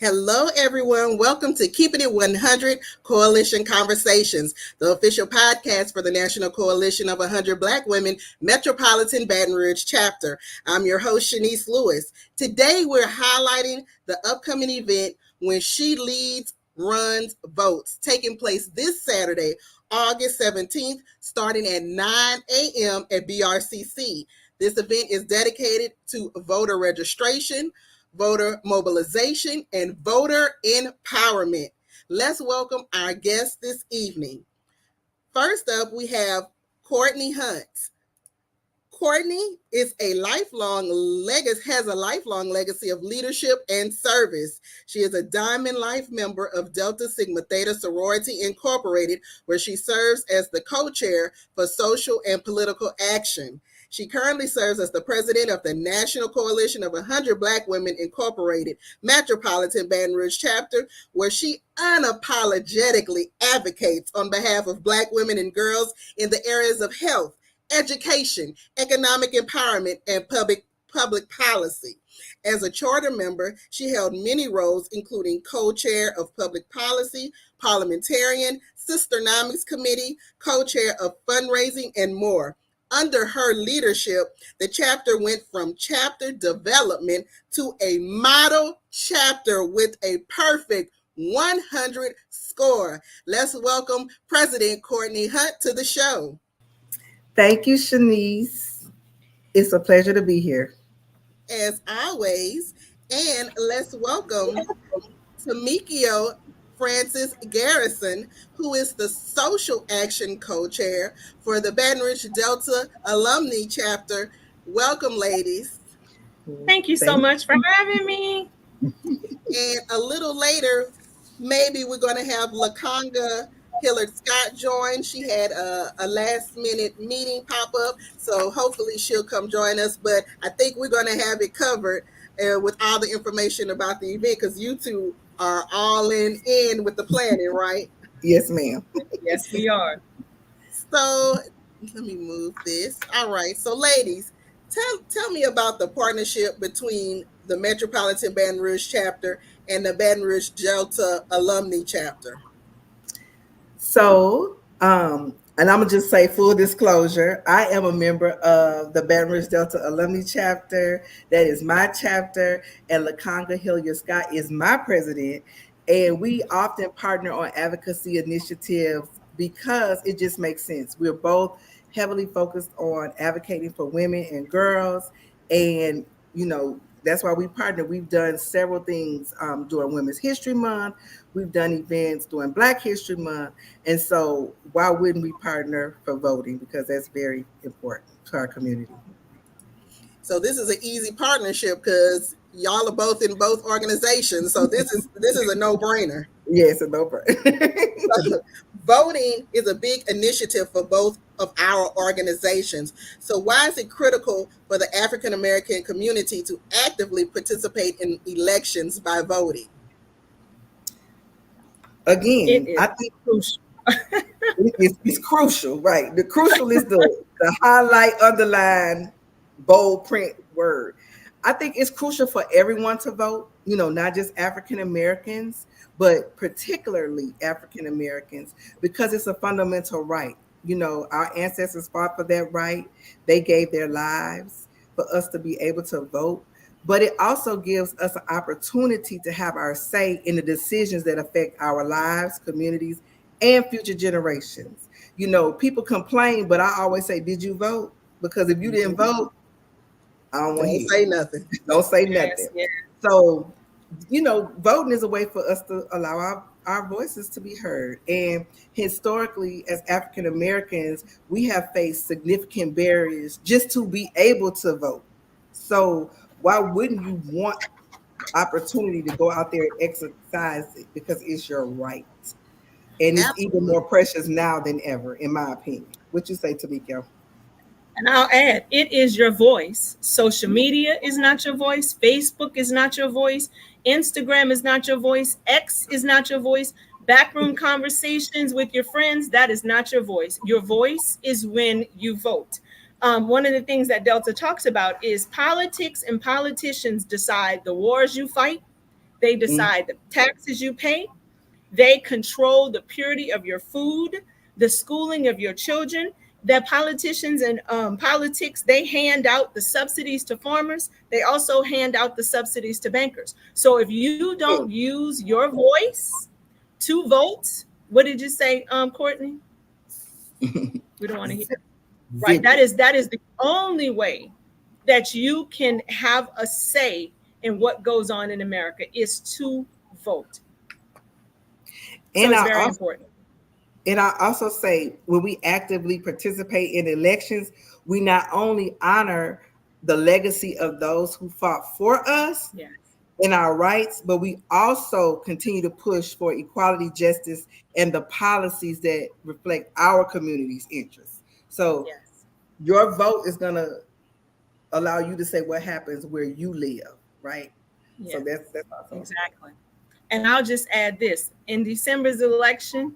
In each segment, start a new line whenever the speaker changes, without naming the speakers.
Hello, everyone. Welcome to Keeping It 100 Coalition Conversations, the official podcast for the National Coalition of 100 Black Women Metropolitan Baton Rouge Chapter. I'm your host, Shanice Lewis. Today, we're highlighting the upcoming event When She Leads, Runs, Votes, taking place this Saturday, August 17th, starting at 9 a.m. at BRCC. This event is dedicated to voter registration, voter mobilization, and voter empowerment. Let's welcome our guests this evening. First up, we have Courtney Hunt. Courtney has a lifelong legacy of leadership and service. She is a Diamond Life member of Delta Sigma Theta Sorority Incorporated, where she serves as the co-chair for social and political action. She currently serves as the president of the National Coalition of 100 Black Women Incorporated Metropolitan Baton Rouge Chapter, where she unapologetically advocates on behalf of Black women and girls in the areas of health, education, economic empowerment, and public policy. As a charter member, she held many roles, including co-chair of public policy, parliamentarian, Sisternomics Committee, co-chair of fundraising, and more. Under her leadership, the chapter went from chapter development to a model chapter with a perfect 100 score. Let's welcome President Courtney Hunt to the show.
Thank you, Shanice. It's a pleasure to be here.
As always, and let's welcome Tamikio Francis Garrison, who is the Social Action Co-Chair for the Baton Rouge Delta Alumnae Chapter. Welcome, ladies.
Thank you so much for having me.
And a little later, maybe we're going to have LaConga Hilliard Scott join. She had a last-minute meeting pop up, so hopefully she'll come join us. But I think we're going to have it covered with all the information about the event, because you two are all in with the planning, right?
Yes, ma'am.
Yes, we are.
So let me move this. All right. So, ladies, tell me about the partnership between the Metropolitan Baton Rouge Chapter and the Baton Rouge Delta Alumnae Chapter.
So, and I'm going to just say full disclosure, I am a member of the Baton Rouge Delta Alumnae Chapter. That is my chapter, and LaConga Hilliard Scott is my president. And we often partner on advocacy initiatives because it just makes sense. We're both heavily focused on advocating for women and girls. And, that's why we partner. We've done several things during Women's History Month. We've done events during Black History Month. And so why wouldn't we partner for voting? Because that's very important to our community.
So this is an easy partnership because y'all are both in both organizations. So this is a no-brainer.
Yes, a no-brainer.
Voting is a big initiative for both of our organizations. So why is it critical for the African American community to actively participate in elections by voting?
Again, I think it's crucial, right? The crucial is the highlight, underline, bold print word. I think it's crucial for everyone to vote, not just African Americans, but particularly African Americans, because it's a fundamental right. Our ancestors fought for that right. They gave their lives for us to be able to vote. But it also gives us an opportunity to have our say in the decisions that affect our lives, communities, and future generations. People complain, but I always say, did you vote? Because if you didn't vote, I don't want to
say nothing.
Don't say nothing. Yes. So, voting is a way for us to allow our voices to be heard. And historically, as African Americans, we have faced significant barriers just to be able to vote. So why wouldn't you want opportunity to go out there and exercise it? Because it's your right. And it's even more precious now than ever, in my opinion. What you say, Tamikio?
And I'll add, it is your voice. Social media is not your voice. Facebook is not your voice. Instagram is not your voice. X is not your voice. Backroom conversations with your friends, that is not your voice. Your voice is when you vote. One of the things that Delta talks about is politics and politicians decide the wars you fight. They decide the taxes you pay. They control the purity of your food, the schooling of your children. The politicians and politics, they hand out the subsidies to farmers. They also hand out the subsidies to bankers. So if you don't use your voice to vote, what did you say, Courtney? We don't want to hear. Right. That is the only way that you can have a say in what goes on in America is to vote. So it's very important.
And I also say when we actively participate in elections, we not only honor the legacy of those who fought for us and our rights, but we also continue to push for equality, justice, and the policies that reflect our community's interests. So your vote is going to allow you to say what happens where you live, right? So that's awesome.
Exactly. And I'll just add this. In December's election,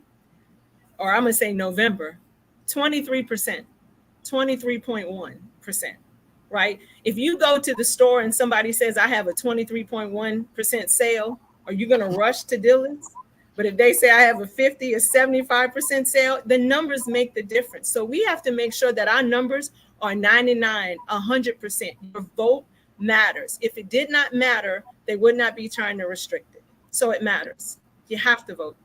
or I'm going to say November, 23%, 23.1%, right? If you go to the store and somebody says, I have a 23.1% sale, are you going to rush to Dillon's? But if they say I have a 50 or 75% sale, the numbers make the difference. So we have to make sure that our numbers are 99, 100%. Your vote matters. If it did not matter, they would not be trying to restrict it. So it matters. You have to vote.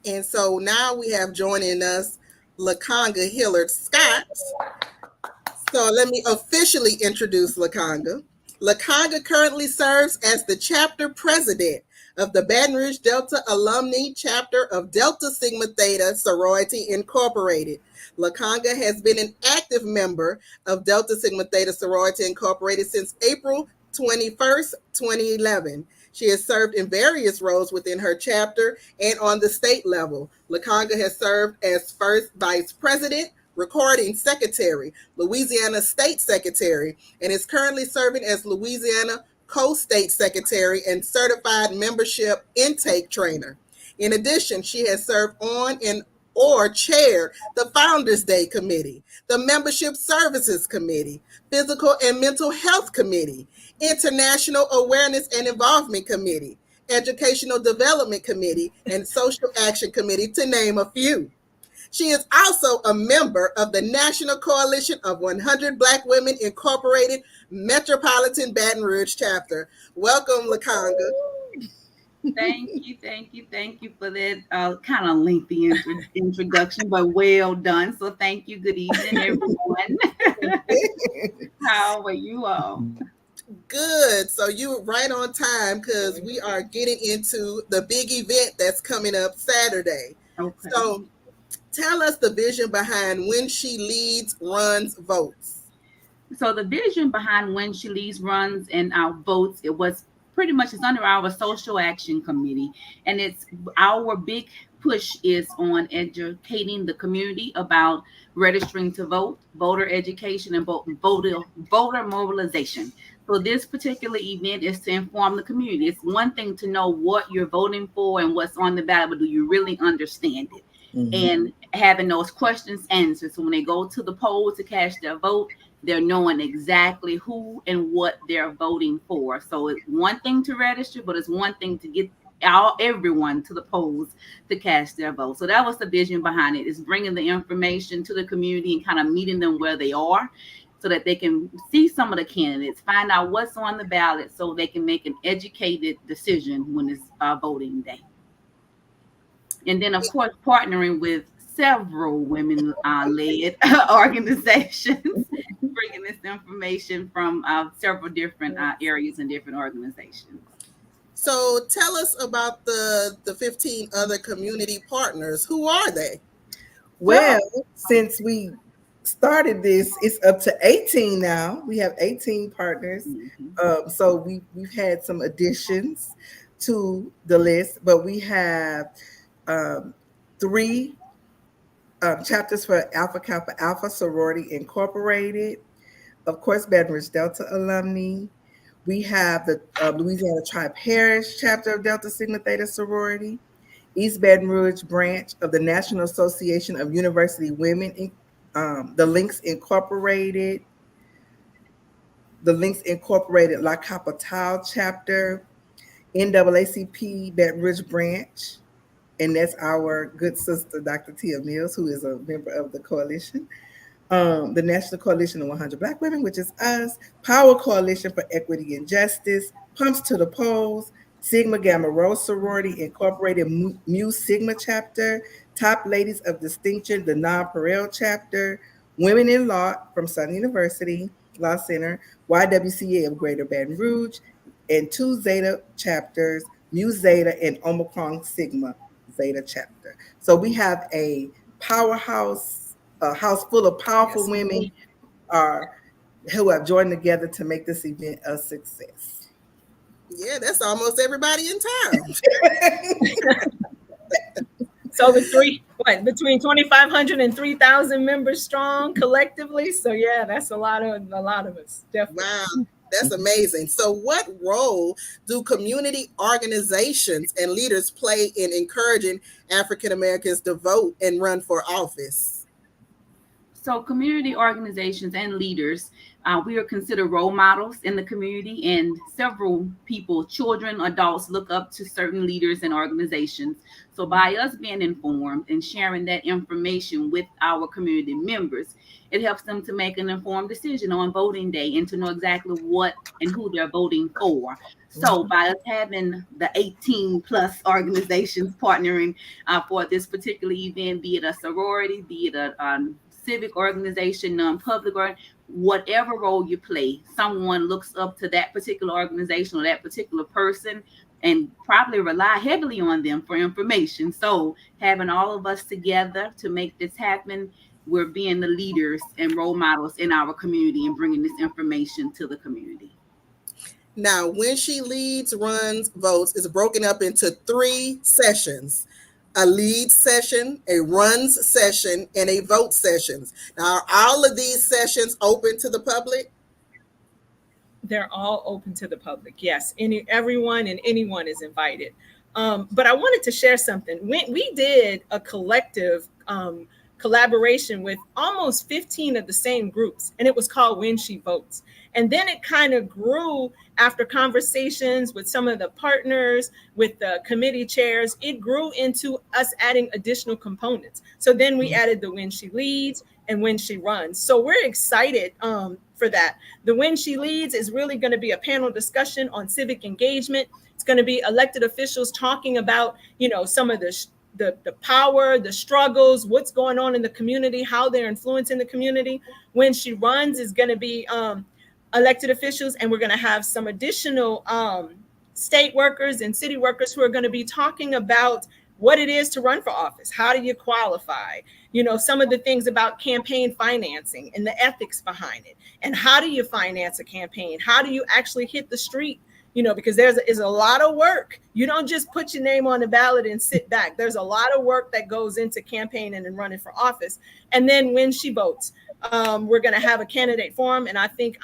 And so now we have joining us LaConga Hilliard Scott. So let me officially introduce LaConga. LaConga currently serves as the chapter president of the Baton Rouge Delta Alumnae Chapter of Delta Sigma Theta Sorority Incorporated. LaConga has been an active member of Delta Sigma Theta Sorority Incorporated since April 21st, 2011. She has served in various roles within her chapter and on the state level. LaConga has served as first vice president, recording secretary, Louisiana state secretary, and is currently serving as Louisiana co-state secretary and certified membership intake trainer. In addition, she has served on and or chaired the Founders Day Committee, the Membership Services Committee, Physical and Mental Health Committee, International Awareness and Involvement Committee, Educational Development Committee, and Social Action Committee, to name a few. She is also a member of the National Coalition of 100 Black Women Incorporated Metropolitan Baton Rouge Chapter. Welcome, LaConga.
Thank you for that kind of lengthy introduction, but well done. So thank you. Good evening, everyone. How are you all?
Good. So you were right on time because we are getting into the big event that's coming up Saturday.
Okay.
So tell us the vision behind When She Leads, Runs, Votes.
So the vision behind When She Leads, Runs, and our votes, it was pretty much it's under our social action committee, and it's our big push is on educating the community about registering to vote, voter education, and voter mobilization. So this particular event is to inform the community. It's one thing to know what you're voting for and what's on the ballot, but do you really understand it? Mm-hmm. And having those questions answered. So when they go to the poll to cast their vote, they're knowing exactly who and what they're voting for. So it's one thing to register, but it's one thing to get everyone to the polls to cast their vote. So that was the vision behind it, is bringing the information to the community and kind of meeting them where they are so that they can see some of the candidates, find out what's on the ballot so they can make an educated decision when it's voting day. And then, of course, partnering with several women-led organizations, bringing this information from several different areas and different organizations.
So tell us about the 15 other community partners. Who are they?
Well, since we started this, it's up to 18 now. We have 18 partners. Mm-hmm. So we've had some additions to the list, but we have 3 chapters for Alpha Kappa Alpha Sorority Incorporated. Of course, Baton Rouge Delta Alumnae. We have the Louisiana Tri-Parish Chapter of Delta Sigma Theta Sorority, East Baton Rouge branch of the National Association of University Women, the Links Incorporated La Capital Chapter, NAACP Baton Rouge branch, and that's our good sister, Dr. Tia Mills, who is a member of the coalition. The National Coalition of 100 Black Women, which is us, Power Coalition for Equity and Justice, Pumps to the Polls, Sigma Gamma Rho Sorority Incorporated Mu Sigma Chapter, Top Ladies of Distinction, the Non-Pareil Chapter, Women in Law from Southern University Law Center, YWCA of Greater Baton Rouge, and 2 Zeta chapters, Mu Zeta and Omicron Sigma Zeta Chapter. So we have a powerhouse, a house full of powerful women who have joined together to make this event a success.
Yeah, that's almost everybody in town.
So between 2,500 and 3,000 members strong collectively. So yeah, that's a lot of us. Definitely.
Wow, that's amazing. So what role do community organizations and leaders play in encouraging African Americans to vote and run for office?
So community organizations and leaders, we are considered role models in the community, and several people, children, adults, look up to certain leaders and organizations. So by us being informed and sharing that information with our community members, it helps them to make an informed decision on voting day and to know exactly what and who they're voting for. So by us having the 18 plus organizations partnering for this particular event, be it a sorority, be it a civic organization, non-public, or whatever role you play, someone looks up to that particular organization or that particular person and probably rely heavily on them for information. So having all of us together to make this happen, we're being the leaders and role models in our community and bringing this information to the community.
Now, When She Leads, Runs, Votes is broken up into 3 sessions: a lead session, a runs session, and a vote sessions. Now, are all of these sessions open to the public?
They're all open to the public. Yes, everyone and anyone is invited. But I wanted to share something. We did a collective collaboration with almost 15 of the same groups, and it was called When She Votes. And then it kind of grew after conversations with some of the partners, with the committee chairs. It grew into us adding additional components. So then we added the When She Leads and When She Runs. So we're excited for that. The When She Leads is really going to be a panel discussion on civic engagement. It's going to be elected officials talking about, some of the power, the struggles, what's going on in the community, how they're influencing the community. When She Runs is going to be elected officials, and we're going to have some additional state workers and city workers who are going to be talking about what it is to run for office. How do you qualify? Some of the things about campaign financing and the ethics behind it. And how do you finance a campaign? How do you actually hit the street? Because there's a lot of work. You don't just put your name on the ballot and sit back. There's a lot of work that goes into campaigning and running for office. And then When She Votes, we're going to have a candidate forum. And I think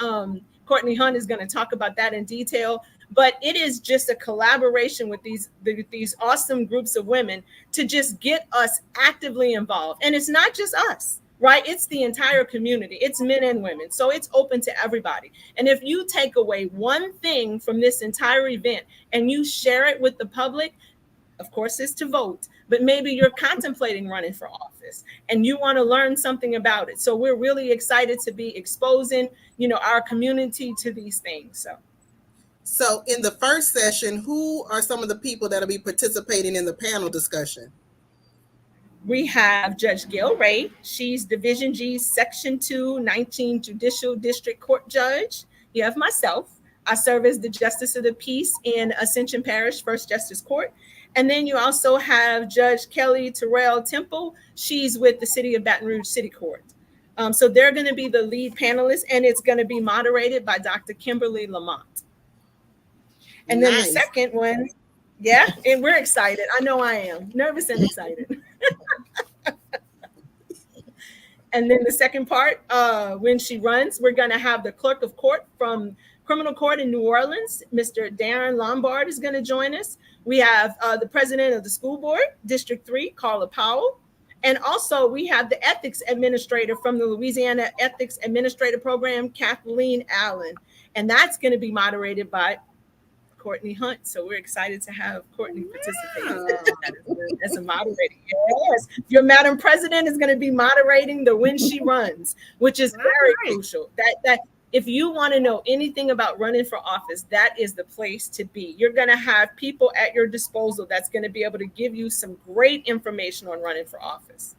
Courtney Hunt is going to talk about that in detail. But it is just a collaboration with these awesome groups of women to just get us actively involved. And it's not just us. Right? It's the entire community. It's men and women. So it's open to everybody. And if you take away one thing from this entire event and you share it with the public, of course, it's to vote, but maybe you're contemplating running for office and you want to learn something about it. So we're really excited to be exposing, our community to these things.
So in the first session, who are some of the people that'll be participating in the panel discussion?
We have Judge Gail Ray. She's Division G, Section 2, 19 Judicial District Court Judge. You have myself. I serve as the Justice of the Peace in Ascension Parish First Justice Court. And then you also have Judge Kelly Terrell Temple. She's with the City of Baton Rouge City Court. So they're going to be the lead panelists, and it's going to be moderated by Dr. Kimberly Lamont. And then the second one, yeah, and we're excited. I know I am nervous and excited. And then the second part, When She Runs, we're going to have the clerk of court from criminal court in New Orleans, Mr. Darren Lombard, is going to join us. We have the president of the school board, District 3, Carla Powell. And also we have the ethics administrator from the Louisiana Ethics Administrator Program, Kathleen Allen. And that's going to be moderated by Courtney Hunt. So we're excited to have Courtney participate as a moderator. Yes, your Madam President is going to be moderating the When She Runs, which is very crucial. That if you want to know anything about running for office, that is the place to be. You're going to have people at your disposal that's going to be able to give you some great information on running for office.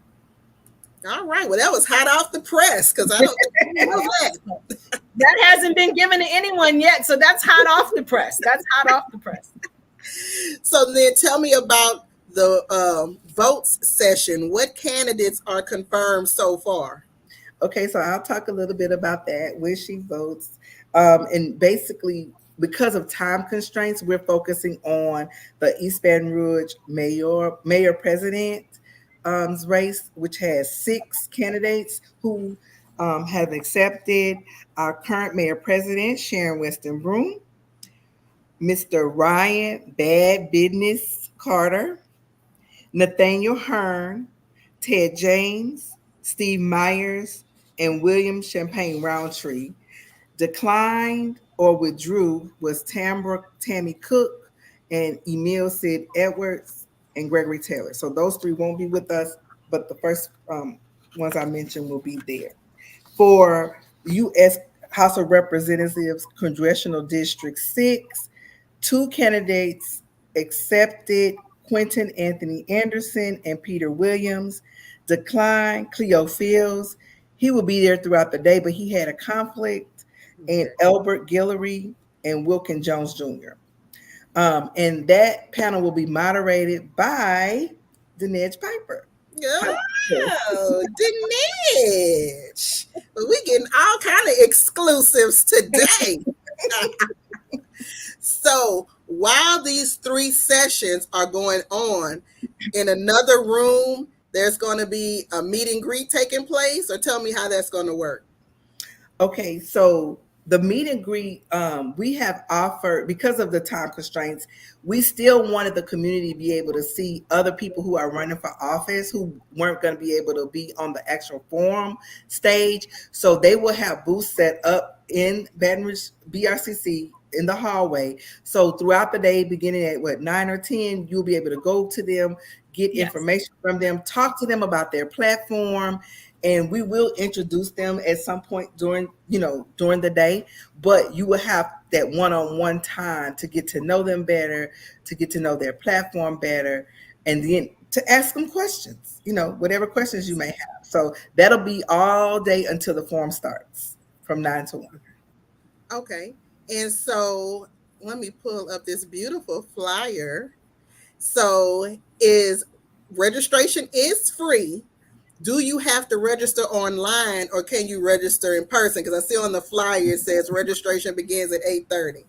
All right. Well, that was hot off the press because I don't think you know that.
That hasn't been given to anyone yet. So that's hot off the press. That's hot off the press.
So then tell me about the votes session. What candidates are confirmed so far?
Okay, so I'll talk a little bit about that, where she votes. And basically, because of time constraints, we're focusing on the East Baton Rouge mayor president race, which has 6 candidates who have accepted. Our current mayor president, Sharon Weston Broom, Mr. Ryan Bad Business Carter, Nathaniel Hearn, Ted James, Steve Myers, and William Champagne Roundtree. Declined or withdrew was Tammy Cook and Emil Sid Edwards and Gregory Taylor. So those 3 won't be with us, but the first ones I mentioned will be there. For U.S. House of Representatives, Congressional District 6, 2 candidates accepted: Quentin Anthony Anderson and Peter Williams. Declined Cleo Fields. He will be there throughout the day, but he had a conflict. And Albert Guillory and Wilkin Jones Jr. And that panel will be moderated by Dinesh Piper.
Oh, Dinesh. Well, we getting all kind of exclusives today. So while these 3 sessions are going on, in another room, there's going to be a meet and greet taking place, or tell me how that's going to work.
Okay, so the meet and greet, we have offered, because of the time constraints, we still wanted the community to be able to see other people who are running for office who weren't going to be able to be on the actual forum stage. So they will have booths set up in Baton Rouge BRCC in the hallway. So throughout the day, beginning at 9 or 10, you'll be able to go to them, get information from them, talk to them about their platform, and we will introduce them at some point during the day. But you will have that one-on-one time to get to know them better, to get to know their platform better, and then to ask them questions, whatever questions you may have. So that'll be all day until the forum starts from 9 to 1.
Okay. And so let me pull up this beautiful flyer. So registration is free. Do you have to register online, or can you register in person? Because I see on the flyer it says registration begins at 8:30.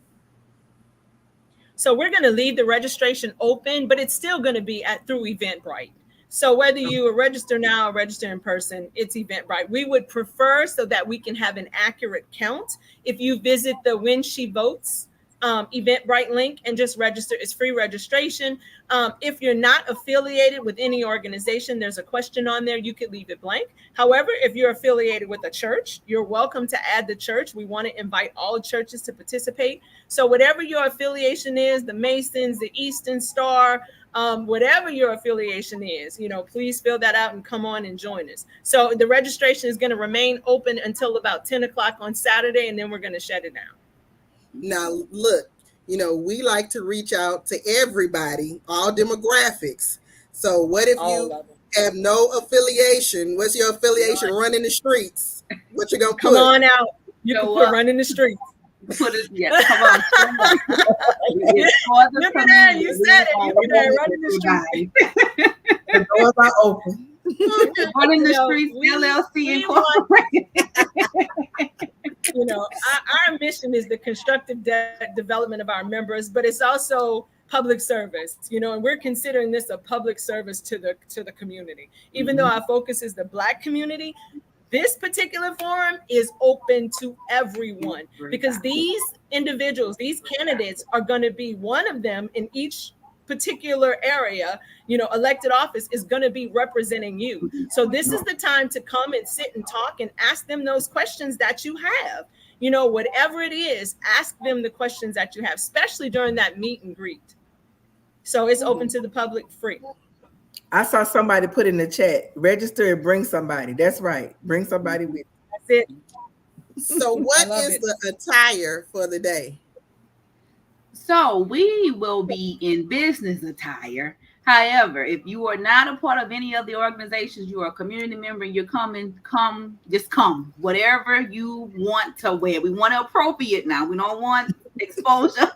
So we're going to leave the registration open, but it's still going to be through Eventbrite. So whether you register now or register in person, it's Eventbrite. We would prefer, so that we can have an accurate count, if you visit the When She Votes Eventbrite link and just register. It's free registration. If you're not affiliated with any organization, there's a question on there. You could leave it blank. However, if you're affiliated with a church, you're welcome to add the church. We want to invite all churches to participate. So whatever your affiliation is, the Masons, the Eastern Star, whatever your affiliation is, please fill that out and come on and join us. So the registration is going to remain open until about 10 o'clock on Saturday, and then we're going to shut it down.
Now, look, we like to reach out to everybody, all demographics. So what if you have no affiliation? What's your affiliation? Running the streets. What you going to put?
Come on out. You can put running the streets.
Put it, come on.
Look at that. You said it. You can running the streets.
The doors are open.
Running the streets, LLC Incorporated.
Our mission is the constructive development of our members, but it's also public service, and we're considering this a public service to the community. Even though our focus is the Black community, this particular forum is open to everyone, because these individuals, these candidates are going to be, one of them in each particular area, elected office, is going to be representing you. So this is the time to come and sit and talk and ask them those questions that you have. You know, whatever it is, ask them the questions that you have, especially during that meet and greet. So it's open to the public, free.
I saw somebody put in the chat, register and bring somebody. That's right. Bring somebody with you.
That's it.
So what is the attire for the day?
So we will be in business attire. However, if you are not a part of any of the organizations, you are a community member, you're coming, just come. Whatever you want to wear. We want to appropriate now. We don't want exposure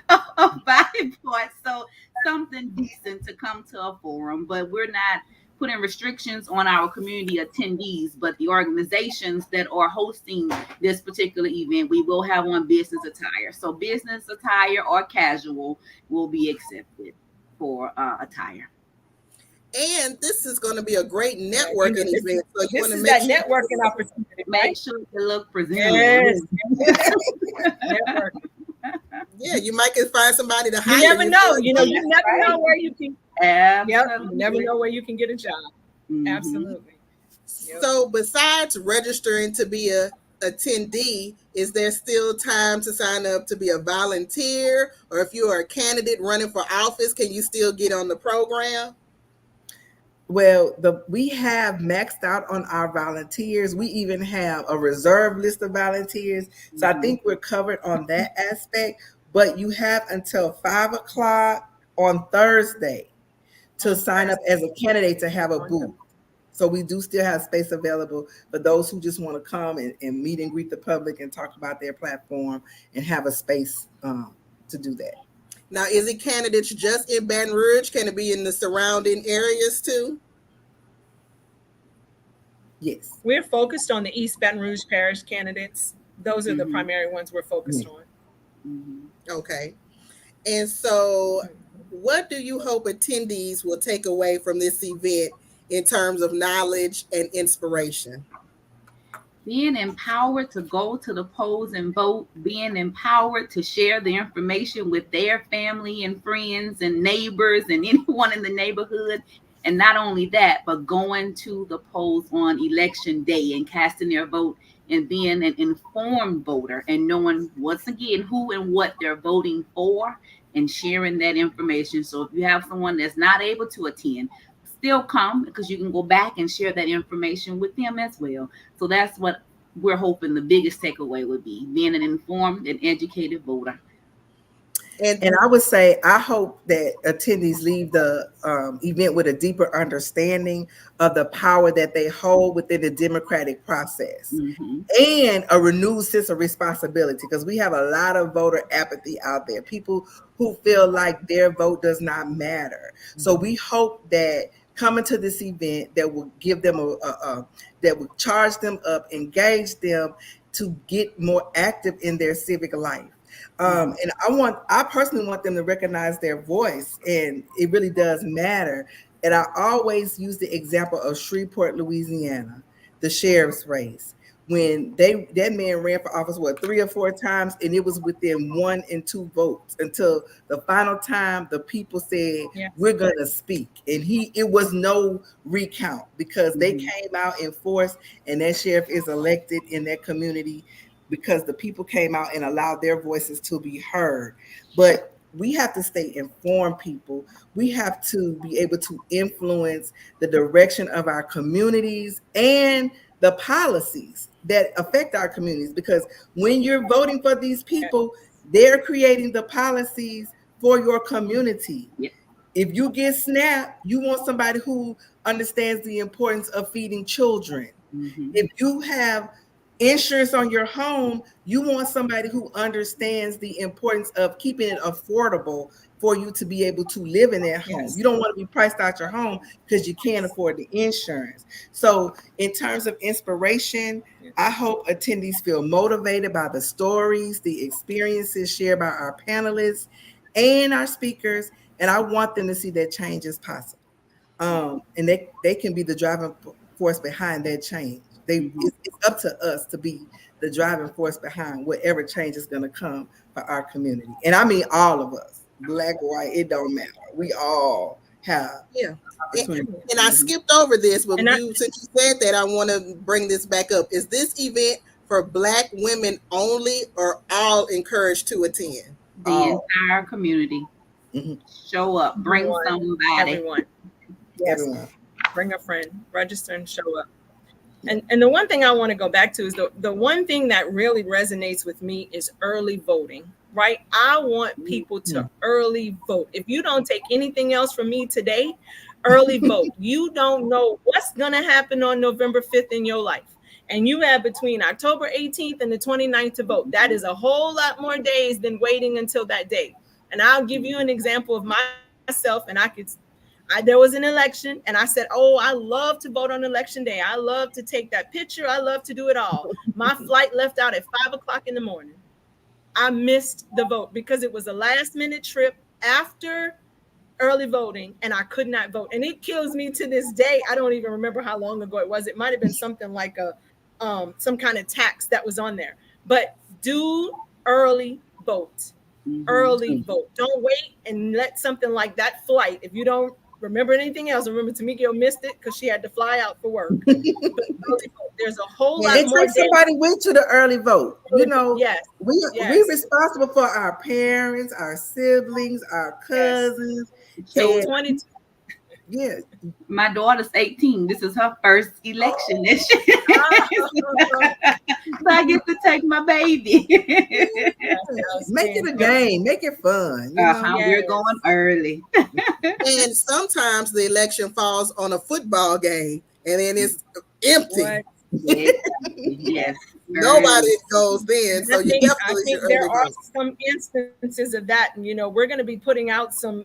of body parts. So something decent to come to a forum, but we're not putting restrictions on our community attendees, but the organizations that are hosting this particular event, we will have on business attire. So business attire or casual will be accepted for attire.
And this is going to be a great networking event. So you want to
make that networking opportunity.
Make sure you look presentable.
Yes.
Yeah, you might can find somebody to hire.
You never know. You know, you never know where you can.
Absolutely.
You never know where you can get a job.
Mm-hmm.
Absolutely.
So besides registering to be a attendee, is there still time to sign up to be a volunteer? Or if you are a candidate running for office, can you still get on the program?
Well, we have maxed out on our volunteers. We even have a reserve list of volunteers. So I think we're covered on that aspect. But you have until 5:00 on Thursday to sign up as a candidate to have a booth. So we do still have space available for those who just want to come and meet and greet the public and talk about their platform and have a space to do that.
Now, is it candidates just in Baton Rouge? Can it be in the surrounding areas too?
Yes.
We're focused on the East Baton Rouge Parish candidates. Those are the primary ones we're focused on.
Okay. And so what do you hope attendees will take away from this event in terms of knowledge and inspiration?
Being empowered to go to the polls and vote, being empowered to share the information with their family and friends and neighbors and anyone in the neighborhood. And not only that, but going to the polls on election day and casting their vote and being an informed voter and knowing once again who and what they're voting for and sharing that information. So if you have someone that's not able to attend, still come, because you can go back and share that information with them as well. So that's what we're hoping the biggest takeaway would be, being an informed and educated voter.
And I would say, I hope that attendees leave the event with a deeper understanding of the power that they hold within the democratic process and a renewed sense of responsibility, because we have a lot of voter apathy out there, people who feel like their vote does not matter. So we hope that coming to this event that will give them that will charge them up, engage them to get more active in their civic life. And I personally want them to recognize their voice, and it really does matter. And I always use the example of Shreveport, Louisiana, the sheriff's race. When that man ran for office, 3 or 4 times, and it was within 1 and 2 votes until the final time the people said, we're gonna speak. And it was no recount, because they came out in force, and that sheriff is elected in that community because the people came out and allowed their voices to be heard. But we have to stay informed people. We have to be able to influence the direction of our communities and the policies that affect our communities, because when you're voting for these people, they're creating the policies for your community. If you get SNAP, you want somebody who understands the importance of feeding children. If you have insurance on your home, you want somebody who understands the importance of keeping it affordable for you to be able to live in that home. You don't want to be priced out your home because you can't afford the insurance. So in terms of inspiration, I hope attendees feel motivated by the stories, the experiences shared by our panelists and our speakers. And I want them to see that change is possible. And they can be the driving force behind that change. It's up to us to be the driving force behind whatever change is going to come for our community. And I mean all of us, black, white, it don't matter. We all have.
And I skipped over this, but since you said that, I want to bring this back up. Is this event for Black women only, or all encouraged to attend?
The entire community. Show up. Bring somebody.
Everyone. Yes.
Everyone.
Bring a friend. Register and show up. And the one thing I want to go back to is the one thing that really resonates with me is early voting, right? I want people to early vote. If you don't take anything else from me today, early vote. You don't know what's going to happen on November 5th in your life. And you have between October 18th and the 29th to vote. That is a whole lot more days than waiting until that day. And I'll give you an example of myself. And there was an election and I said, oh, I love to vote on election day. I love to take that picture. I love to do it all. My flight left out at 5:00 in the morning. I missed the vote because it was a last minute trip after early voting and I could not vote. And it kills me to this day. I don't even remember how long ago it was. It might've been something like some kind of tax that was on there, but do early vote. Early vote. Don't wait and let something like that flight. If you don't remember anything else, remember Tamikio missed it because she had to fly out for work. But early vote, there's a whole lot more.
Take somebody with you to early vote. You know, we're responsible for our parents, our siblings, our cousins.
So 22.
Yes.
My daughter's 18. This is her first election this year. So I get to take my baby.
Make it a game. Make it fun. You know?
We're going early.
And sometimes the election falls on a football game and then it's empty.
Yes.
Nobody goes then. So you definitely
think there are some instances of that. And, we're going to be putting out some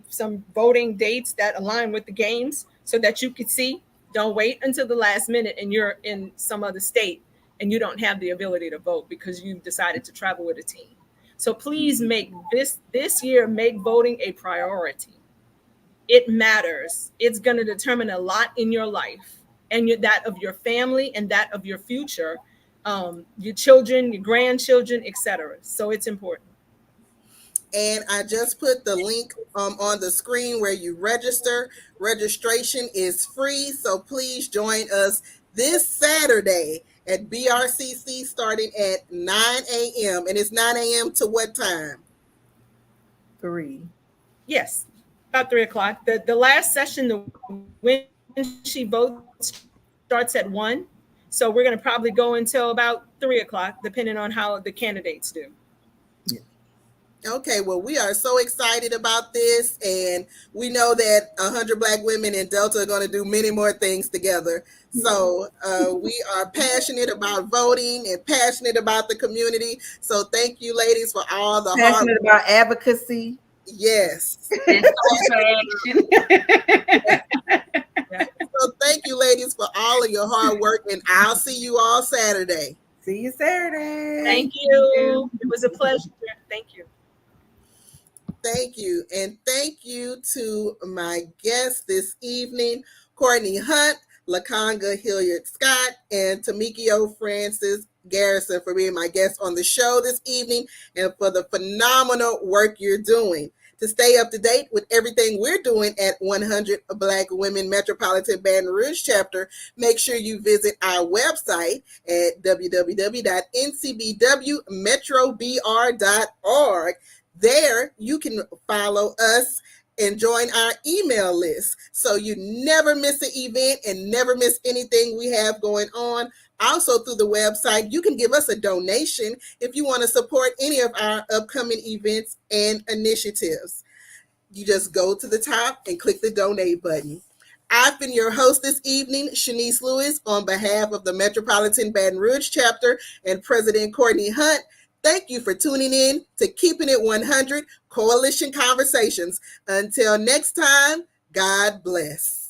voting dates that align with the games so that you can see. Don't wait until the last minute and you're in some other state and you don't have the ability to vote because you've decided to travel with a team. So please make this year, make voting a priority. It matters. It's going to determine a lot in your life and that of your family and that of your future. Your children, your grandchildren, etc. So it's important.
And I just put the link on the screen where you register. Registration is free, so please join us this Saturday at BRCC starting at 9 a.m. And it's 9 a.m. to what time?
3.
Yes, about 3 o'clock. The last session, the when she votes, starts at 1. So we're going to probably go until about 3 o'clock, depending on how the candidates do.
Yeah. Okay, well, we are so excited about this, and we know that 100 Black women in Delta are going to do many more things together. So we are passionate about voting and passionate about the community. So thank you, ladies, for all the
passionate about advocacy.
Yes.
And social action.
So thank you, ladies, for all of your hard work, and I'll see you all Saturday.
See you Saturday.
Thank you. It was a pleasure. Thank you.
Thank you. And thank you to my guests this evening, Courtney Hunt, LaConga Hilliard Scott, and Tamikio Francis Garrison for being my guests on the show this evening and for the phenomenal work you're doing. To stay up to date with everything we're doing at 100 Black Women Metropolitan Baton Rouge Chapter, make sure you visit our website at www.ncbwmetrobr.org. There, you can follow us and join our email list so you never miss an event and never miss anything we have going on. Also, through the website, you can give us a donation if you want to support any of our upcoming events and initiatives. You just go to the top and click the donate button. I've been your host this evening, Shanice Lewis, on behalf of the Metropolitan Baton Rouge Chapter and President Courtney Hunt. Thank you for tuning in to Keeping It 100 Coalition Conversations. Until next time, God bless.